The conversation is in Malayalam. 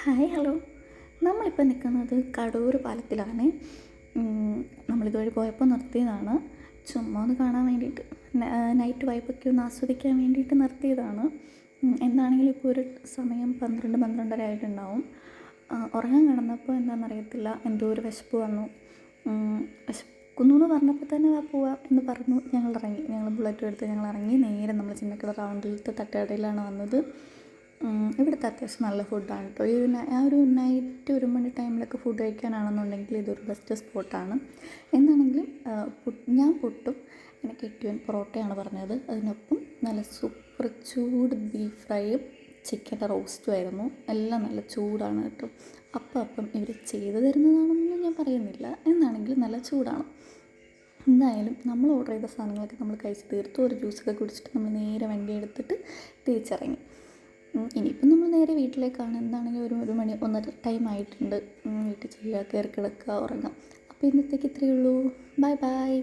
Hi hello. നമ്മളിപ്പോൾ നിൽക്കുന്നത് കടൂർ പാലത്തിലാണ്. നമ്മളിതുവഴി പോയപ്പോൾ നിർത്തിയതാണ്. ചുമ്മാ ഒന്ന് കാണാൻ വേണ്ടിയിട്ട്, നൈറ്റ് വൈബൊക്കെ ഒന്ന് ആസ്വദിക്കാൻ വേണ്ടിയിട്ട് നിർത്തിയതാണ്. എന്താണെങ്കിലും ഇപ്പോൾ ഒരു സമയം 12-12:30 ആയിട്ടുണ്ടാവും. ഉറങ്ങാൻ കിടന്നപ്പോൾ എന്താണെന്നറിയത്തില്ല, എന്തോ ഒരു വിശപ്പ് വന്നു. വിശക്കുന്നു എന്ന് പറഞ്ഞപ്പോൾ തന്നെ പോവാം എന്ന് പറഞ്ഞു ഞങ്ങൾ ബുള്ളറ്റും എടുത്ത് ഞങ്ങൾ ഇറങ്ങി. നേരെ നമ്മൾ ചിന്നക്കട റൗണ്ടിലത്തെ തട്ടുകടയിലാണ് വന്നത്. ഇവിടുത്തെ അത്യാവശ്യം നല്ല ഫുഡാണ് കേട്ടോ. ആ ഒരു നൈറ്റ് 1 മണി ടൈമിലൊക്കെ ഫുഡ് കഴിക്കാനാണെന്നുണ്ടെങ്കിൽ ഇതൊരു ബെസ്റ്റ് സ്പോട്ടാണ്. എന്താണെങ്കിലും ഞാൻ പുട്ടും എൻ്റെ കെട്ടിയവൻ പൊറോട്ടയാണ് പറഞ്ഞത്. അതിനൊപ്പം നല്ല സൂപ്പർ ചൂട് ബീഫ് ഫ്രൈയും ചിക്കൻ്റെ റോസ്റ്റും ആയിരുന്നു. എല്ലാം നല്ല ചൂടാണ് കേട്ടോ. അപ്പം ഇവർ ചെയ്തു തരുന്നതാണെന്നൊന്നും ഞാൻ പറയുന്നില്ല, എന്നാണെങ്കിലും നല്ല ചൂടാണ്. എന്തായാലും നമ്മൾ ഓർഡർ ചെയ്ത സാധനങ്ങളൊക്കെ നമ്മൾ കഴിച്ച് തീർത്തു. ഒരു ജ്യൂസൊക്കെ കുടിച്ചിട്ട് നമ്മൾ നേരെ വണ്ടി എടുത്തിട്ട് തിരിച്ചിറങ്ങി. ഇനിയിപ്പം നമ്മൾ നേരെ വീട്ടിലേക്കാണ്. എന്താണെങ്കിൽ ഒരു മണി 1:30 ടൈം ആയിട്ടുണ്ട്. വീട്ടിൽ ചെയ്യുക, കയറി കിടക്കുക, ഉറങ്ങാം. അപ്പോൾ ഇന്നത്തേക്ക് ഇത്രയേ ഉള്ളൂ. Bye bye.